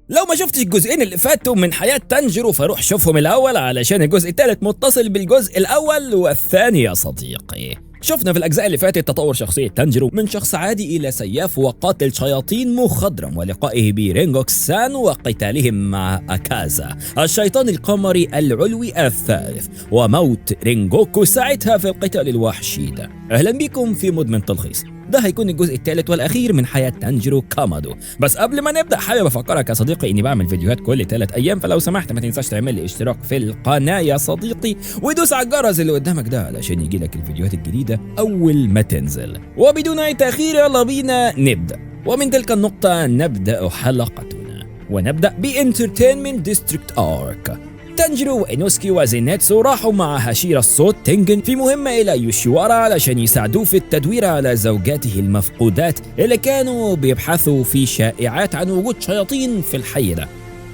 لو ما شفتش الجزئين اللي فاتوا من حياة تانجيرو فروح شوفهم الأول علشان الجزء الثالث متصل بالجزء الأول والثاني يا صديقي. شفنا في الأجزاء اللي فاتت تطور شخصية تانجيرو من شخص عادي إلى سياف وقاتل شياطين مخضرم، ولقائه برينغوكس سان وقتالهم مع أكازا الشيطان القمري العلوي الثالث، وموت رينغوكو ساعتها في القتال الوحشي ده. أهلا بكم في مدمن تلخيص. ده هيكون الجزء الثالث والأخير من حياة تانجيرو كامادو. بس قبل ما نبدأ حابب أفكرك يا صديقي إني بعمل فيديوهات كل 3 أيام، فلو سمحت ما تنساش تعمل لي اشتراك في القناة يا صديقي، ودوس على الجرس اللي قدامك ده علشان يجيلك الفيديوهات الجديدة أول ما تنزل. وبدون أي تأخير يلا بينا نبدأ. ومن تلك النقطة نبدأ حلقتنا، ونبدأ بانترتينمنت ديستريكت آرك. تانجيرو وإينوسكي وزيناتسو راحوا مع هاشيرا الصوت تنجن في مهمة إلى يوشيوارا علشان يساعدوه في التدوير على زوجاته المفقودات اللي كانوا بيبحثوا في شائعات عن وجود شياطين في الحي ده.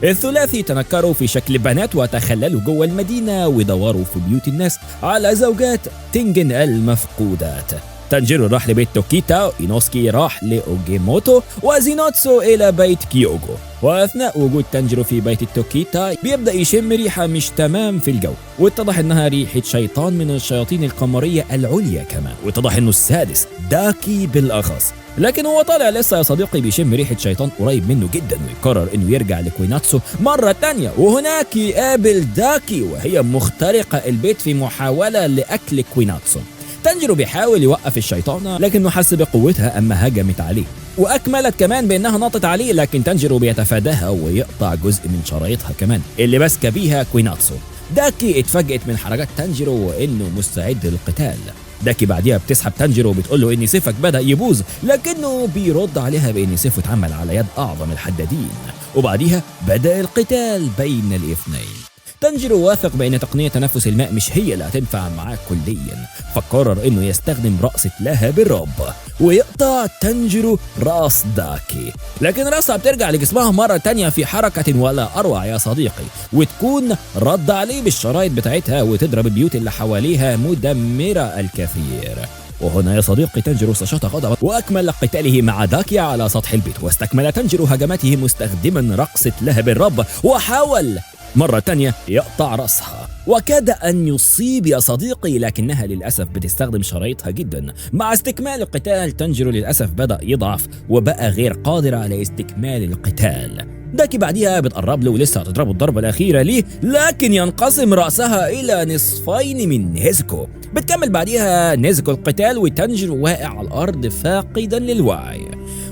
الثلاثي تنكروا في شكل بنات وتخللوا جوه المدينة ودوروا في بيوت الناس على زوجات تنجن المفقودات. تانجيرو راح لبيت توكيتا، إينوسكي راح لأوجيموتو، وزيناتسو إلى بيت كيوغو. وأثناء وجود تانجيرو في بيت التوكيتا بيبدأ يشم ريحة مش تمام في الجو، واتضح إنها ريحة شيطان من الشياطين القمرية العليا كمان، واتضح إنه السادس داكي بالأخص. لكن هو طالع لسه يا صديقي بيشم ريحة شيطان قريب منه جدا، ويقرر إنه يرجع لكويناتسو مرة تانية، وهناك يقابل داكي وهي مخترقة البيت في محاولة لأكل كويناتسو. تانجيرو بيحاول يوقف الشيطانة لكنه حس بقوتها أما هجمت عليه، وأكملت كمان بأنها نطت عليه، لكن تانجيرو بيتفاداها ويقطع جزء من شرايطها كمان اللي ماسكة بيها كويناتسو. داكي اتفاجئت من حركات تانجيرو وإنه مستعد للقتال. داكي بعديها بتسحب تانجيرو وبتقول له إن سيفك بدأ يبوظ، لكنه بيرد عليها بإن سيفه اتعمل على يد أعظم الحدادين. وبعديها بدأ القتال بين الاثنين. تانجيرو واثق بأن تقنية تنفس الماء مش هي اللي هتنفع معاه كليا، فقرر انه يستخدم رأسة لهب الرب ويقطع تانجيرو راس داكي، لكن راسها بترجع لجسمها مرة تانية في حركة ولا أروع يا صديقي، وتكون رد عليه بالشرايط بتاعتها وتضرب البيوت اللي حواليها مدمرة الكثير. وهنا يا صديقي تانجيرو استشاط غضبا وأكمل قتاله مع داكي على سطح البيت، واستكمل تانجيرو هجماته مستخدما رقصة لهب الرب، وحاول مرة تانية يقطع رأسها وكاد أن يصيب يا صديقي، لكنها للأسف بتستخدم شرايطها جدا. مع استكمال القتال تانجيرو للأسف بدأ يضعف وبقى غير قادر على استكمال القتال. داكي بعديها بتقرب له ولسه هتضربه الضربة الأخيرة ليه، لكن ينقسم رأسها إلى نصفين من نيزوكو. بتكمل بعديها نيزوكو القتال وتانجيرو واقع على الأرض فاقدا للوعي،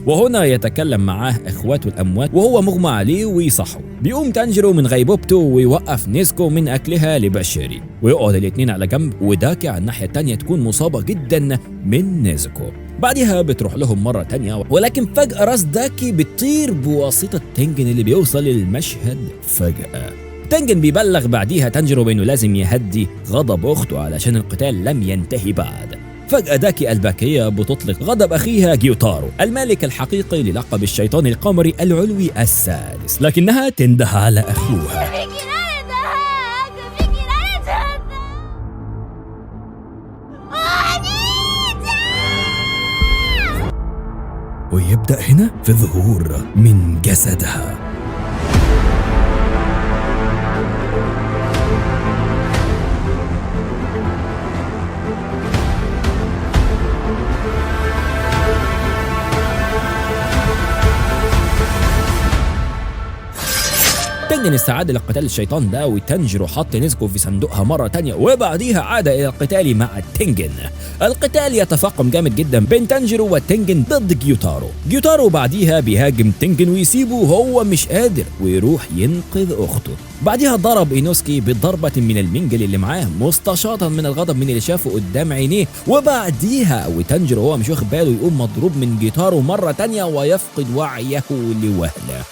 وهنا يتكلم معاه اخواته الاموات وهو مغمى عليه ويصحوا. بيقوم تانجيرو من غيبوبته ويوقف نيزوكو من اكلها لبشري، ويقعد الاثنين على جنب، وداكي على الناحيه الثانيه تكون مصابه جدا من نيزوكو. بعدها بتروح لهم مره تانية، ولكن فجاه راس داكي بتطير بواسطه تنجن اللي بيوصل للمشهد فجاه. تنجن بيبلغ بعديها تانجيرو بانه لازم يهدي غضب اخته علشان القتال لم ينتهي بعد. فجأة داكي الباكية بتطلق غضب أخيها جيوتارو المالك الحقيقي للقب الشيطان القمري العلوي السادس، لكنها تنده على أخوها. ويبدأ هنا في ظهور من جسدها. تنجن استعاد لقتال الشيطان ده، وتانجيرو حط نيزوكو في صندوقها مرة تانية، وبعديها عاد إلى القتال مع تنجن. القتال يتفاقم جامد جدا بين تانجيرو وتنجن ضد جيوتارو. جيوتارو بعديها بيهاجم تنجن ويسيبه وهو مش قادر ويروح ينقذ أخته. بعديها ضرب إينوسكي بضربة من المنجل اللي معاه مستشاطا من الغضب من اللي شافه قدام عينيه، وبعديها وتانجيرو هو مش واخد باله يقوم مضروب من جيوتارو مرة تانية ويفقد وعيه لوهلة.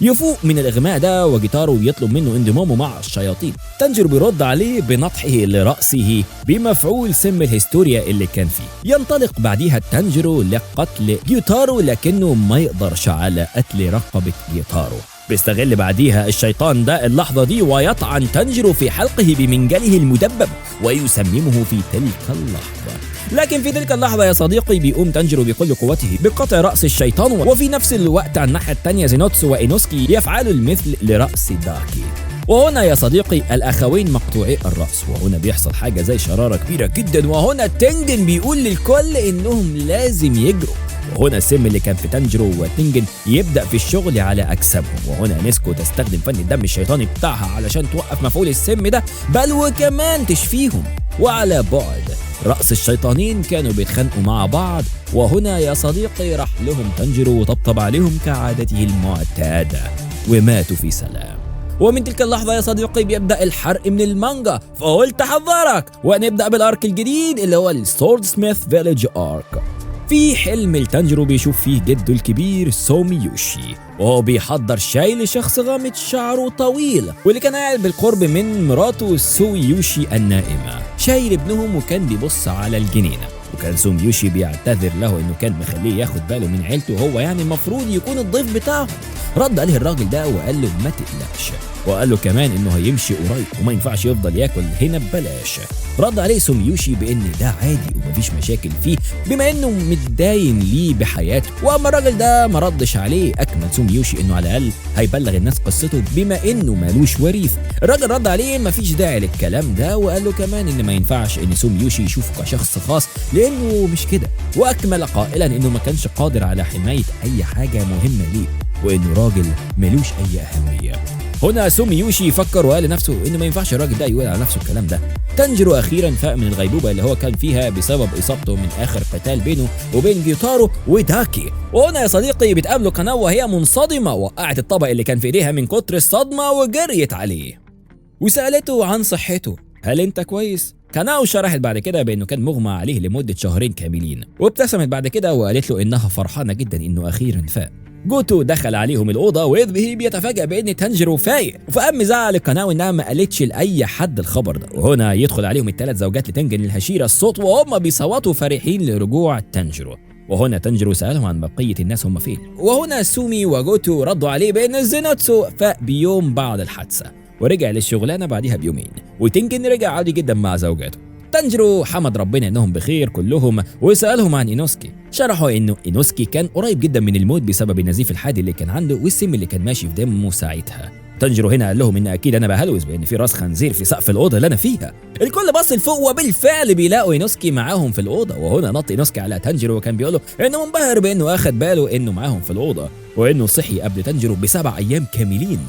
يفوق من الإغماء ده وجيتارو يطلب منه انضمامه مع الشياطين. تانجيرو بيرد عليه بنطحه لرأسه بمفعول سم الهستوريا اللي كان فيه. ينطلق بعديها تانجيرو لقتل جيتارو، لكنه ما يقدرش على قتل رقبة جيتارو. بيستغل بعديها الشيطان ده اللحظة دي ويطعن تانجيرو في حلقه بمنجله المدبب ويسممه في تلك اللحظة. لكن في تلك اللحظة يا صديقي بيقوم تانجيرو بكل قوته بقطع رأس الشيطان، وفي نفس الوقت على الناحية التانية زينوتسو وإينوسكي يفعلوا المثل لرأس داكي. وهنا يا صديقي الأخوين مقطوعي الرأس، وهنا بيحصل حاجة زي شرارة كبيرة جدا، وهنا تنجن بيقول للكل إنهم لازم يجروا. وهنا السم اللي كان في تانجيرو وتنجن يبدأ في الشغل على أجسامهم، وهنا نيسكو تستخدم فن الدم الشيطاني بتاعها علشان توقف مفعول السم ده، بل وكمان تشفيهم. وعلى بعد رأس الشيطانين كانوا بيتخانقوا مع بعض، وهنا يا صديقي راح لهم تانجيرو وطبطب عليهم كعادته المعتادة وماتوا في سلام. ومن تلك اللحظة يا صديقي بيبدأ الحرق من المانجا، فقلت حذرك ونبدأ بالارك الجديد اللي هو السورد سميث فيليج ارك. في حلم التانجيرو بيشوف فيه جده الكبير سوميوشي، وهو بيحضر شاي لشخص غامض شعره طويل واللي كان قاعد بالقرب من مراته سويوشي النائمة، شاي لابنهم وكان بيبص على الجنينة. وكان سوميوشي بيعتذر له انه كان مخليه ياخد باله من عيلته، هو يعني المفروض يكون الضيف بتاعه. رد عليه الراجل ده وقال له ما تقلقش، وقال له كمان انه هيمشي قريب وما ينفعش يفضل ياكل هنا ببلاش. رد عليه سوميوشي بان ده عادي ومفيش مشاكل فيه بما انه متداين ليه بحياته. واما الراجل ده ما ردش عليه، اكمل سوميوشي انه على الاقل هيبلغ الناس قصته بما انه مالوش وريث. الراجل رد عليه مفيش داعي للكلام ده، وقال له كمان ان ما ينفعش ان سوميوشي يشوفه كشخص خاص لانه مش كده. واكمل قائلا انه ما كانش قادر على حماية اي حاجة مهمة ليه، وانه راجل ملوش اي اهمية. هنا سوميوشي فكر وقال لنفسه انه ما ينفعش الراجل ده يقول على نفسه الكلام ده. تانجيرو اخيرا فاق من الغيبوبه اللي هو كان فيها بسبب اصابته من اخر قتال بينه وبين جيتارو وداكي. وهنا يا صديقي بتقابله كاناو وهي منصدمه، وقعت الطبق اللي كان في ايديها من كتر الصدمه وجريت عليه وسالته عن صحته، هل انت كويس؟ كاناو شرحت بعد كده بانه كان مغمى عليه لمده شهرين كاملين، وابتسمت بعد كده وقالت له انها فرحانه جدا انه اخيرا فاق. جوتو دخل عليهم الأوضة وإذ به بيتفاجأ بأن تانجيرو فايق، فقام مزعل القناة إنها ما قالتش لأي حد الخبر ده. وهنا يدخل عليهم الثلاث زوجات لتنجن الهشيرة الصوت وهم بيصوتوا فرحين لرجوع تانجيرو. وهنا تانجيرو سألهم عن بقية الناس هم فين، وهنا سومي وجوتو ردوا عليه بأن زينوتسو فاق بيوم بعد الحادثة ورجع للشغلانة بعدها بيومين، وتنجن رجع عادي جدا مع زوجاته. تانجيرو حمد ربنا انهم بخير كلهم وسالهم عن اينوسكي. شرحوا انه اينوسكي كان قريب جدا من الموت بسبب النزيف الحاد اللي كان عنده والسم اللي كان ماشي في دمه ساعتها. تانجيرو هنا قال لهم ان اكيد انا بهلوس بان في راس خنزير في سقف الاوضه اللي انا فيها. الكل بص لفوق وبالفعل بيلاقوا اينوسكي معاهم في الاوضه. وهنا نط اينوسكي على تانجيرو وكان بيقول له انه منبهر بانه اخد باله انه معاهم في الاوضه وانه صحي قبل تانجيرو ب7 أيام كاملين.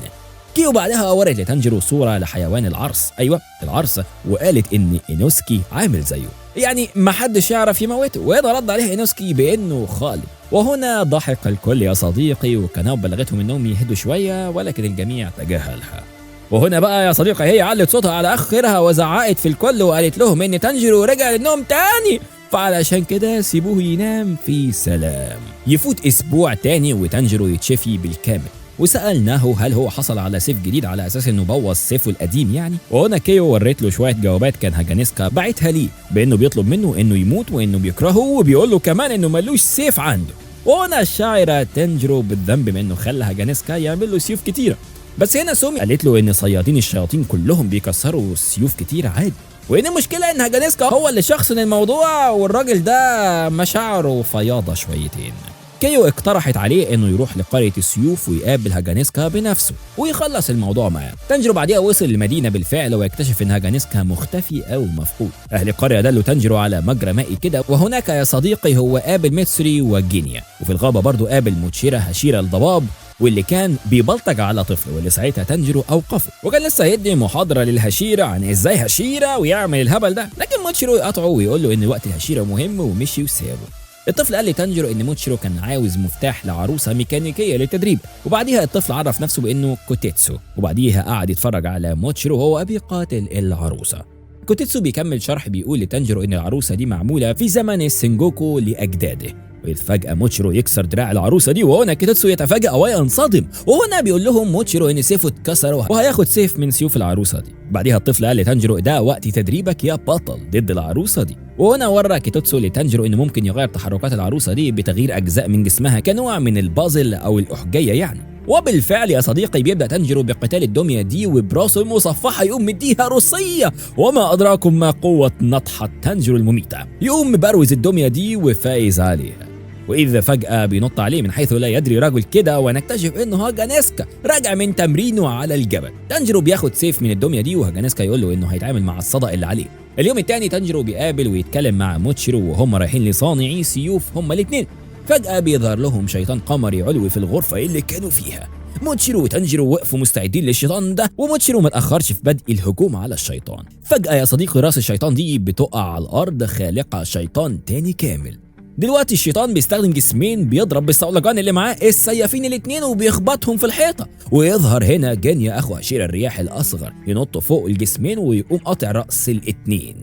كيو بعدها ورت لتانجيرو صورة لحيوان العرس، أيوة العرس، وقالت إن إينوسكي عامل زيه، يعني ما حدش يعرف يموته. وهنا رد عليه إينوسكي بإنه خالد. وهنا ضحك الكل يا صديقي، وكانوا بلغتهم إنهم يهدوا شوية ولكن الجميع تجاهلها. وهنا بقى يا صديقي هي علت صوتها على آخرها وزعقت في الكل وقالت لهم إن تانجيرو رجع للنوم تاني، فعلشان كده سيبوه ينام في سلام. يفوت أسبوع تاني وتانجيرو يتشفي بالكامل، وسألناه هل هو حصل على سيف جديد على أساس إنه بوظ سيفه القديم يعني. وهنا كيو وريت له شوية جوابات كان هاجانيسكا بعتها ليه بإنه بيطلب منه إنه يموت وإنه بيكرهه، وبيقول له كمان إنه ملوش سيف عنده. وهنا الشاعرة تانجيرو بالذنب بإنه خلى هاجانيسكا يعمل له سيوف كتيرة، بس هنا سومي قالت له إن صيادين الشياطين كلهم بيكسروا سيوف كتير عادي، وإن المشكلة إن هاجانيسكا هو اللي شخصن الموضوع والراجل ده مشاعره فياضة شويتين. كيو اقترحت عليه انه يروح لقرية السيوف ويقابل هاجانيسكا بنفسه ويخلص الموضوع معاه. تانجيرو بعدها وصل للمدينة بالفعل ويكتشف ان هاجانيسكا مختفي او مفقود. اهل القرية دلوا تانجيرو على مجرى مائي كده، وهناك يا صديقي هو قابل ميتسوري وجينيا، وفي الغابة برضو قابل موتشيرا هشيرا الضباب واللي كان بيبلطج على طفل، واللي ساعتها تانجيرو اوقفه وكان لسه هيدي محاضرة للهشيرة عن ازاي هشيرا ويعمل الهبل ده، لكن موتشيرو يقطعه ويقول له ان وقت الهشيرة مهم ومشي وسابه. الطفل قال لتانجيرو ان موتشيرو كان عاوز مفتاح لعروسه ميكانيكيه للتدريب، وبعديها الطفل عرف نفسه بانه كوتيتسو، وبعديها قعد يتفرج على موتشيرو وهو بيقاتل العروسه. كوتيتسو بيكمل شرح بيقول لتانجيرو ان العروسه دي معموله في زمن السينجوكو لاجداده، وإذ فجأة موتشيرو يكسر دراع العروسة دي، وهنا كوتيتسو يتفاجأ وينصدم، وهنا بيقول لهم موتشيرو إن سيفه اتكسر وهياخد سيف من سيوف العروسة دي. بعدها الطفل قال لتانجيرو ده وقت تدريبك يا بطل ضد العروسة دي. وهنا ورى كوتيتسو لتانجيرو إنه ممكن يغير تحركات العروسة دي بتغيير أجزاء من جسمها كنوع من البازل أو الأحجية يعني. وبالفعل يا صديقي بيبدأ تانجيرو بقتال الدمية دي، وبراسه المصفحة يقوم مديها روسية، وما أدراكم ما قوة نطحة تانجيرو المميتة. يقوم مبروز الدمية دي وفايز عليها، وإذا فجأة بينط عليه من حيث لا يدري رجل كده، ونكتشف إنه هاجانيسكا راجع من تمرينه على الجبل. تانجيرو بياخد سيف من الدمية دي، وهاجانيسكا يقول له إنه هيتعامل مع الصدى اللي عليه. اليوم التاني تانجيرو بيقابل ويتكلم مع موتشيرو، وهم رايحين لصانعي سيوف هما الاتنين. فجأة بيظهر لهم شيطان قمري علوي في الغرفة اللي كانوا فيها. موتشيرو وتانجيرو وقفوا مستعدين للشيطان ده، وموتشيرو ما تأخرش في بدء الهجوم على الشيطان. فجأة يا صديقي راس الشيطان دي بتقع على الأرض، خالقة شيطان تاني كامل. دلوقتي الشيطان بيستخدم جسمين بيضرب بالصولجان اللي معاه السيافين الاتنين وبيخبطهم في الحيطة، ويظهر هنا جانيا أخو هشيرا الرياح الأصغر ينط فوق الجسمين ويقوم قاطع رأس الاتنين.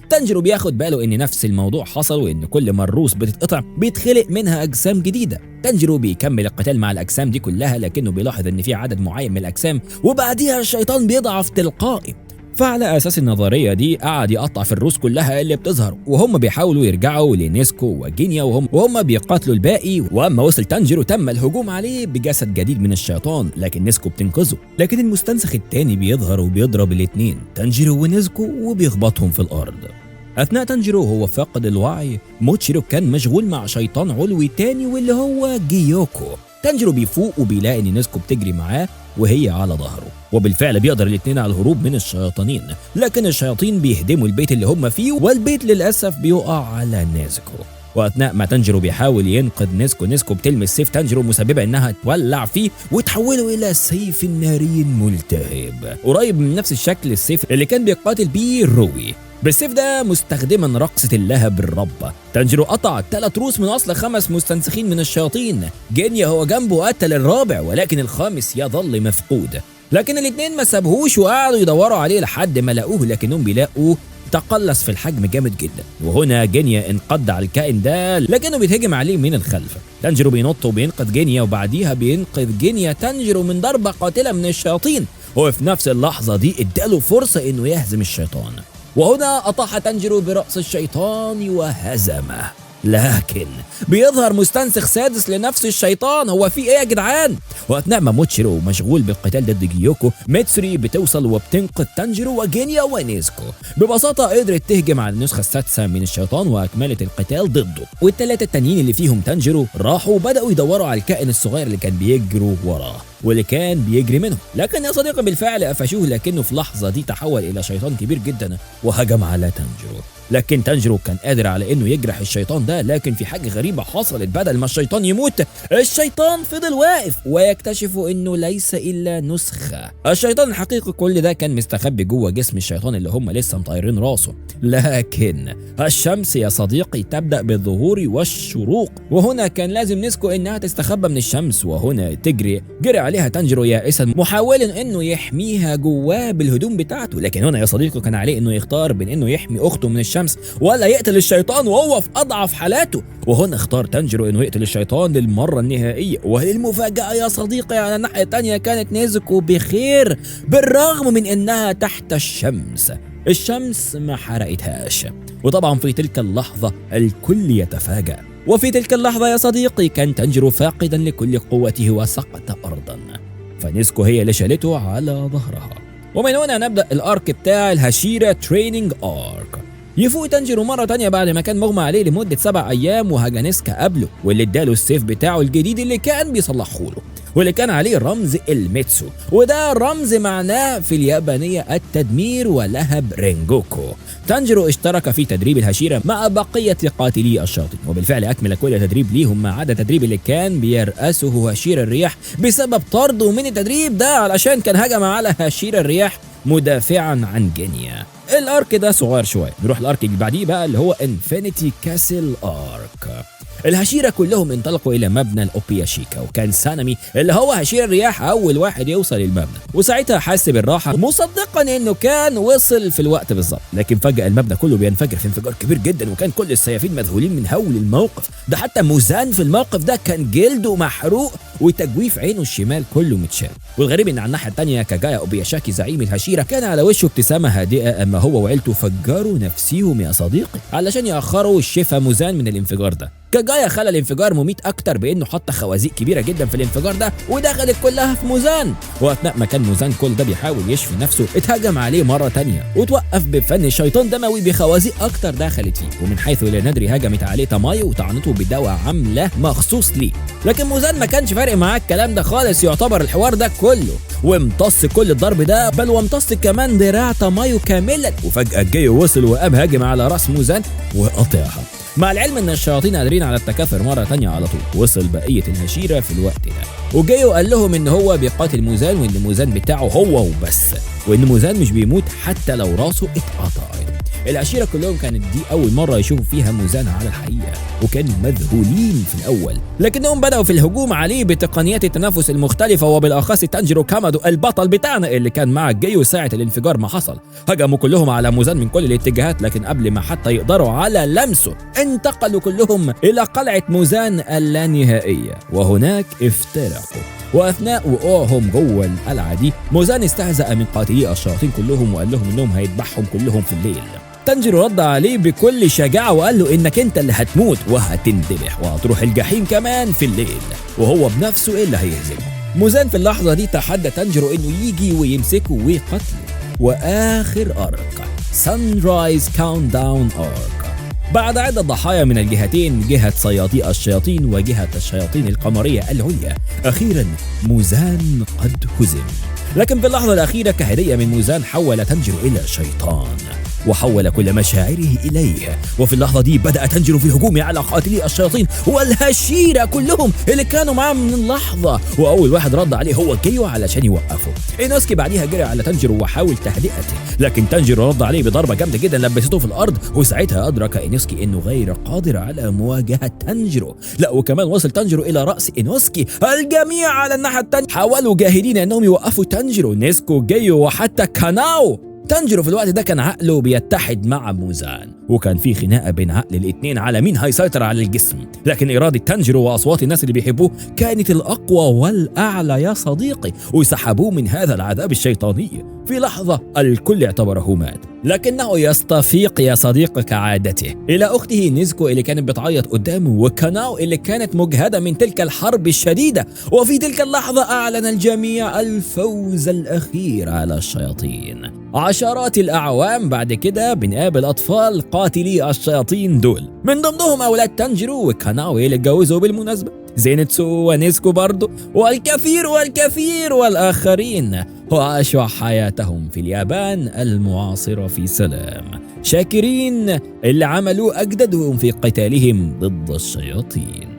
تانجيرو بياخد باله ان نفس الموضوع حصل، وان كل ما الروس بتتقطع بيتخلق منها اجسام جديده. تانجيرو بيكمل القتال مع الاجسام دي كلها، لكنه بيلاحظ ان في عدد معين من الاجسام وبعديها الشيطان بيضعف تلقائي. فعلى اساس النظريه دي قعد يقطع في الروس كلها اللي بتظهر، وهم بيحاولوا يرجعوا لنيسكو وجينيا وهم بيقاتلوا الباقي. واما وصل تانجيرو تم الهجوم عليه بجسد جديد من الشيطان، لكن نيسكو بتنقذه. لكن المستنسخ التاني بيظهر وبيضرب الاتنين تانجيرو ونيسكو وبيخبطهم في الارض. اثناء تانجيرو هو فاقد الوعي، موتشيرو كان مشغول مع شيطان علوي تاني واللي هو جيوكو. تانجيرو بيفوق وبيلاقي ان نيسكو بتجري معاه وهي على ظهره، وبالفعل بيقدر الاتنين على الهروب من الشياطين، لكن الشياطين بيهدموا البيت اللي هم فيه، والبيت للاسف بيقع على نيسكو. واثناء ما تانجيرو بيحاول ينقذ نيسكو بتلمس سيف تانجيرو مسببه انها تولع فيه وتحوله الى سيف ناري ملتهب قريب من نفس الشكل السيف اللي كان بيقاتل بيه روي. بالسيف ده مستخدما رقصة اللهب الربة، تانجيرو قطع 3 روس من أصل 5 مستنسخين من الشياطين. جينيا هو جنبه قتل الرابع، ولكن الخامس يظل مفقود. لكن الاتنين ما سابهوش وقعدوا يدوروا عليه لحد ما لقوه، لكنهم بيلاقوا تقلص في الحجم جامد جدا. وهنا جينيا انقض على الكائن ده، لكنه بيتهجم عليه من الخلف. تانجيرو بينط وبينقذ جينيا، وبعديها بينقذ جينيا تانجيرو من ضربة قاتلة من الشياطين، وفي نفس اللحظة دي اداله فرصة انه يهزم الشيطان. وهنا أطاح تانجيرو برأس الشيطان وهزمه. لكن بيظهر مستنسخ سادس لنفس الشيطان. هو في ايه يا جدعان؟ واثناء ما موتشيرو مشغول بالقتال ضد جيوكو، ميتسوري بتوصل وبتنقذ تانجيرو وجينيا ونيسكو. ببساطه قدرت تهجم على النسخه السادسه من الشيطان واكملت القتال ضده. والثلاثه التانيين اللي فيهم تانجيرو راحوا وبداوا يدوروا على الكائن الصغير اللي كان بيجروا وراه واللي كان بيجري منهم. لكن يا صديقي بالفعل قفشوه، لكنه في لحظه دي تحول الى شيطان كبير جدا وهجم على تانجيرو. لكن تانجيرو كان قادر على انه يجرح الشيطان ده، لكن في حاجه غريبه حصلت. بدل ما الشيطان يموت، الشيطان فضل واقف، ويكتشفوا انه ليس الا نسخه. الشيطان الحقيقي كل ده كان مستخبي جوه جسم الشيطان اللي هم لسه مطيرين راسه. لكن الشمس يا صديقي تبدا بالظهور والشروق، وهنا كان لازم نيسكو انها تستخبى من الشمس، وهنا جري عليها تانجيرو يائسا محاولا انه يحميها جواه بالهدوم بتاعته. لكن هنا يا صديقي كان عليه انه يختار بين انه يحمي اخته من الشمس ولا يقتل الشيطان وهو في اضعف حالاته. وهنا اختار تانجيرو انه يقتل الشيطان للمره النهائيه. وللمفاجاه يا صديقي على الناحيه الثانيه كانت نيزوكو بخير بالرغم من انها تحت الشمس ما حرقتهاش. وطبعا في تلك اللحظه الكل يتفاجأ. وفي تلك اللحظه يا صديقي كان تانجيرو فاقدا لكل قوته وسقط ارضا، فنيزوكو هي اللي شالته على ظهرها. ومن هنا نبدا الارك بتاع الهاشيرا تريننج ارك. يفوق تانجيرو مرة تانية بعد ما كان مغمى عليه لمدة 7 أيام، وهاجانيسكا قبله واللي اداله السيف بتاعه الجديد اللي كان بيصلحه له، واللي كان عليه رمز الميتسو، وده رمز معناه في اليابانية التدمير ولهب رينجوكو. تانجيرو اشترك في تدريب الهاشيرا مع بقية قاتلي الشياطين، وبالفعل أكمل كل تدريب ليهم ما عدا تدريب اللي كان بيرأسه هاشيرا الرياح بسبب طرده من التدريب ده علشان كان هجم على هاشيرا الرياح مدافعا عن جينيا. الارك ده صغير شويه. نروح الارك اللي بعديه بقى اللي هو انفينيتي كاسل ارك. الهاشيرا كلهم انطلقوا الى مبنى الاوبياشيكا، وكان سانامي اللي هو هاشيرا الرياح اول واحد يوصل المبنى، وساعتها حس بالراحه مصدقا انه كان وصل في الوقت بالظبط. لكن فجاه المبنى كله بينفجر في انفجار كبير جدا، وكان كل السيافين مذهولين من هول الموقف ده. حتى موزان في الموقف ده كان جلده محروق وتجويف عينه الشمال كله متشال. والغريب ان على الناحيه الثانيه كاجايا اوبياشاكي زعيم الهاشيرا كان على وشه ابتسامه هادئه، اما هو وعيلته فجروا نفسيهم يا صديقي علشان ياخروا الشفا موزان من الانفجار ده. كاجايا خلى الانفجار مميت اكتر بانه حط خوازيق كبيره جدا في الانفجار ده ودخلت كلها في موزان. واثناء ما كان موزان كل ده بيحاول يشفي نفسه اتهجم عليه مره تانية وتوقف بفن شيطان دموي بخوازيق اكتر دخلت فيه، ومن حيث لا ندري هجمت عليه تامايو وطعنته بدواء عامله مخصوص ليه. لكن موزان ما كانش فارق معاه الكلام ده خالص، يعتبر الحوار ده كله، وامتص كل الضرب ده، بل وامتص كمان دراع تامايو كاملا. وفجاه جايو وصل وقام هاجم على راس موزان وقطعها. مع العلم ان الشياطين قادرين على التكاثر مره تانية على طول. وصل بقيه الهشيره في الوقت ده، وجايو قال لهم ان هو بيقاتل موزان وان موزان بتاعه هو وبس، وان موزان مش بيموت حتى لو راسه اتقطعت. العشيرة كلهم كانت دي أول مرة يشوفوا فيها موزان على الحقيقة، وكانوا مذهولين في الأول، لكنهم بدأوا في الهجوم عليه بتقنيات التنفس المختلفة، وبالأخص تانجيرو كامادو البطل بتاعنا اللي كان مع جايو ساعة الانفجار ما حصل. هجموا كلهم على موزان من كل الاتجاهات، لكن قبل ما حتى يقدروا على لمسه انتقلوا كلهم إلى قلعة موزان اللانهائية، وهناك افترقوا. واثناء وقوعهم جوه القلعه دي موزان استهزأ من قاتلي الشياطين كلهم وقال لهم انهم هيذبحهم كلهم في الليل. تانجيرو رد عليه بكل شجاعه وقال له انك انت اللي هتموت وهتندبح وهتروح الجحيم كمان في الليل، وهو بنفسه اللي هيهزمه. موزان في اللحظه دي تحدى تانجيرو انه يجي ويمسكه ويقتله. واخر ارك سانرايز كاونت داون ارك، بعد عدة ضحايا من الجهتين، جهة صيادي الشياطين وجهة الشياطين القمرية العليا، أخيرا موزان قد هزم. لكن في اللحظة الأخيرة كهدية من موزان حول تانجيرو إلى شيطان وحول كل مشاعره إليه. وفي اللحظة دي بدأ تانجيرو في الهجوم على قاتلي الشياطين والهشيرة كلهم اللي كانوا معاه من اللحظة، وأول واحد رد عليه هو جايو علشان يوقفه. إينوسكي بعديها جري على تانجيرو وحاول تهدئته، لكن تانجيرو رد عليه بضربة جامدة جدا لبسته في الأرض، وساعتها أدرك إينوسكي إنه غير قادر على مواجهة تانجيرو. لا وكمان وصل تانجيرو إلى رأس إينوسكي. الجميع على الناحية التانية حاولوا جاهدين إنهم يوقفوا تانجيرو، نيسكو، جايو، وحتى كاناو. تانجيرو في الوقت ده كان عقله بيتحد مع موزان، وكان في خناقه بين عقل الاثنين على مين هيسيطر على الجسم، لكن اراده تانجيرو واصوات الناس اللي بيحبوه كانت الاقوى والاعلى يا صديقي، وسحبوه من هذا العذاب الشيطاني. في لحظه الكل اعتبره مات، لكنه يستفيق يا صديقي كعادته الى اخته نيزكو اللي كانت بتعيط قدامه، وكاناو اللي كانت مجهده من تلك الحرب الشديده. وفي تلك اللحظه اعلن الجميع الفوز الاخير على الشياطين. عشرات الاعوام بعد كده بنقابل اطفال قاتلي الشياطين دول، من ضمنهم اولاد تانجيرو وكاناو اللي اتجوزوا بالمناسبه، زينتسو ونيسكو برضو، والكثير والآخرين، وعاشوا حياتهم في اليابان المعاصرة في سلام، شاكرين اللي عملوه أجدادهم في قتالهم ضد الشياطين.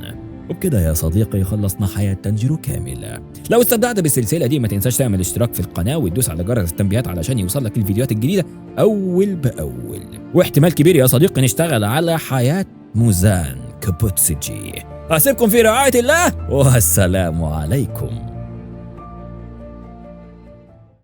وبكده يا صديقي خلصنا حياة تانجيرو كاملة. لو استمتعت بالسلسلة دي ما تنساش تعمل اشتراك في القناة وتدوس على جرس التنبيهات علشان يوصلك الفيديوهات الجديدة أول بأول. واحتمال كبير يا صديقي نشتغل على حياة موزان كابوتسوجي. أسيبكم في رعاية الله والسلام عليكم.